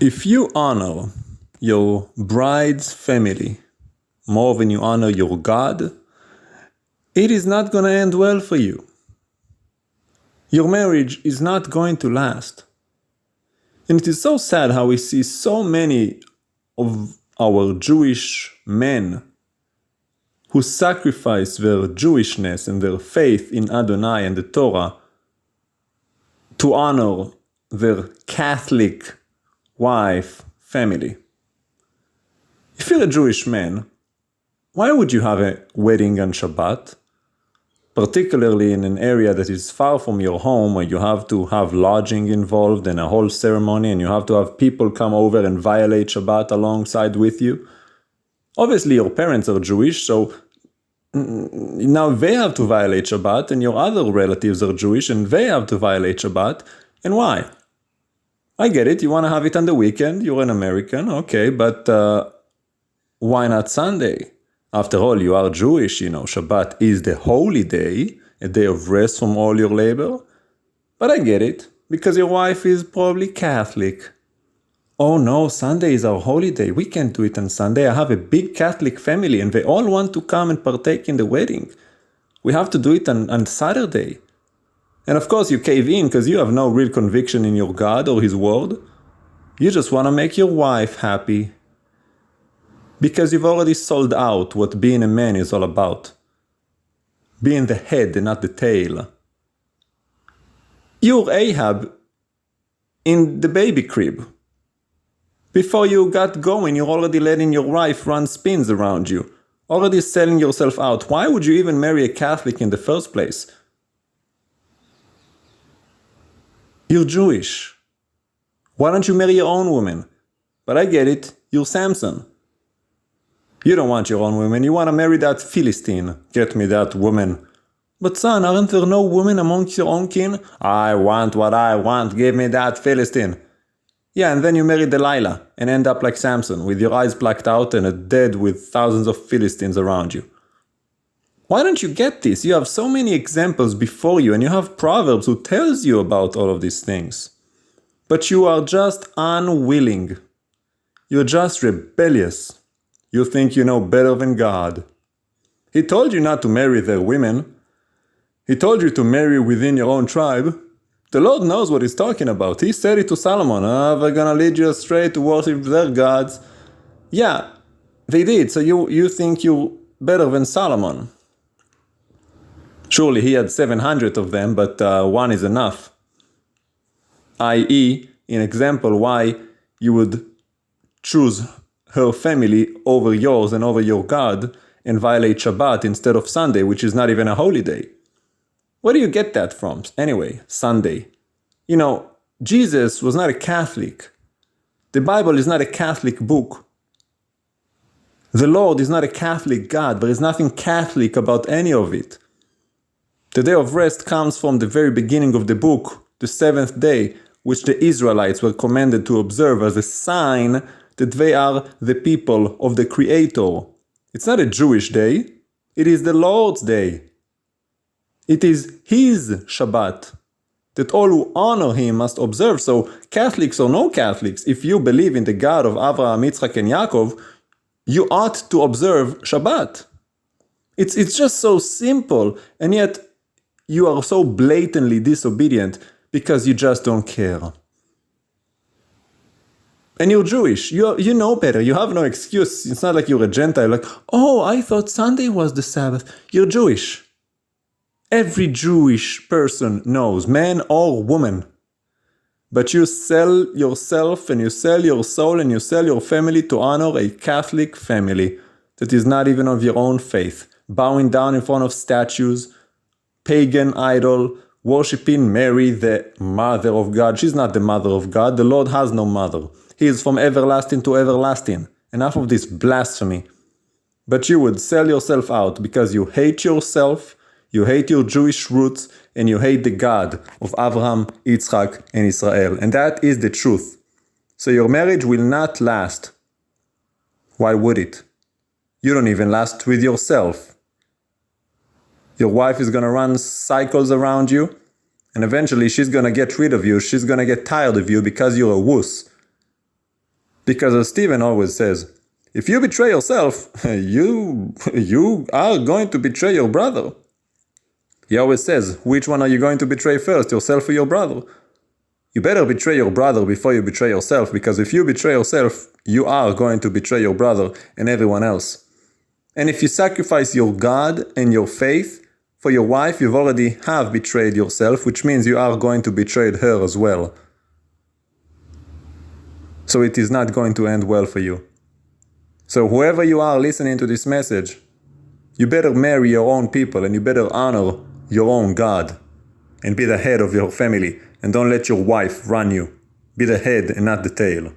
If you honor your bride's family more than you honor your God, it is not going to end well for you. Your marriage is not going to last. And it is so sad how we see so many of our Jewish men who sacrifice their Jewishness and their faith in Adonai and the Torah to honor their Catholic wife family. If you're a Jewish man, why would you have a wedding on Shabbat? Particularly in an area that is far from your home, where you have to have lodging involved and a whole ceremony, and you have to have people come over and violate Shabbat alongside with you. Obviously your parents are Jewish, so now they have to violate Shabbat, and your other relatives are Jewish and they have to violate Shabbat. And why? I get it, you want to have it on the weekend, you're an American, okay, but why not Sunday? After all, you are Jewish, Shabbat is the holy day, a day of rest from all your labor. But I get it, because your wife is probably Catholic. Oh no, Sunday is our holy day, we can't do it on Sunday. I have a big Catholic family and they all want to come and partake in the wedding. We have to do it on Saturday. And of course you cave in because you have no real conviction in your God or His word. You just want to make your wife happy. Because you've already sold out what being a man is all about. Being the head and not the tail. You're Ahab in the baby crib. Before you got going, you're already letting your wife run spins around you. Already selling yourself out. Why would you even marry a Catholic in the first place? You're Jewish. Why don't you marry your own woman? But I get it, you're Samson. You don't want your own woman, you want to marry that Philistine. Get me that woman. But son, aren't there no women amongst your own kin? I want what I want, give me that Philistine. Yeah, and then you marry Delilah and end up like Samson, with your eyes blacked out and a dead with thousands of Philistines around you. Why don't you get this? You have so many examples before you and you have Proverbs who tells you about all of these things. But you are just unwilling. You're just rebellious. You think you know better than God. He told you not to marry their women. He told you to marry within your own tribe. The Lord knows what He's talking about. He said it to Solomon. They're gonna lead you astray to worship their gods. Yeah, they did. So you think you're better than Solomon. Surely he had 700 of them, but one is enough. I.e., in example, why you would choose her family over yours and over your God and violate Shabbat instead of Sunday, which is not even a holy day. Where do you get that from? Anyway, Sunday. Jesus was not a Catholic. The Bible is not a Catholic book. The Lord is not a Catholic God. There is nothing Catholic about any of it. The day of rest comes from the very beginning of the book, the seventh day, which the Israelites were commanded to observe as a sign that they are the people of the Creator. It's not a Jewish day. It is the Lord's day. It is His Shabbat that all who honor Him must observe. So Catholics or no Catholics, if you believe in the God of Avraham, Itzhak and Yaakov, you ought to observe Shabbat. It's just so simple, and yet you are so blatantly disobedient because you just don't care. And you're Jewish. You know better. You have no excuse. It's not like you're a Gentile. Like, oh, I thought Sunday was the Sabbath. You're Jewish. Every Jewish person knows, man or woman. But you sell yourself and you sell your soul and you sell your family to honor a Catholic family that is not even of your own faith. Bowing down in front of statues, pagan idol, worshipping Mary, the mother of God. She's not the mother of God. The Lord has no mother. He is from everlasting to everlasting. Enough of this blasphemy. But you would sell yourself out because you hate yourself, you hate your Jewish roots, and you hate the God of Avraham, Itzhak, and Israel. And that is the truth. So your marriage will not last. Why would it? You don't even last with yourself. Your wife is going to run cycles around you, and eventually she's going to get rid of you. She's going to get tired of you because you're a wuss. Because as Stephen always says, if you betray yourself, you are going to betray your brother. He always says, which one are you going to betray first, yourself or your brother? You better betray your brother before you betray yourself, because if you betray yourself, you are going to betray your brother and everyone else. And if you sacrifice your God and your faith for your wife, you've already have betrayed yourself, which means you are going to betray her as well. So it is not going to end well for you. So whoever you are listening to this message, you better marry your own people and you better honor your own God and be the head of your family, and don't let your wife run you. Be the head and not the tail.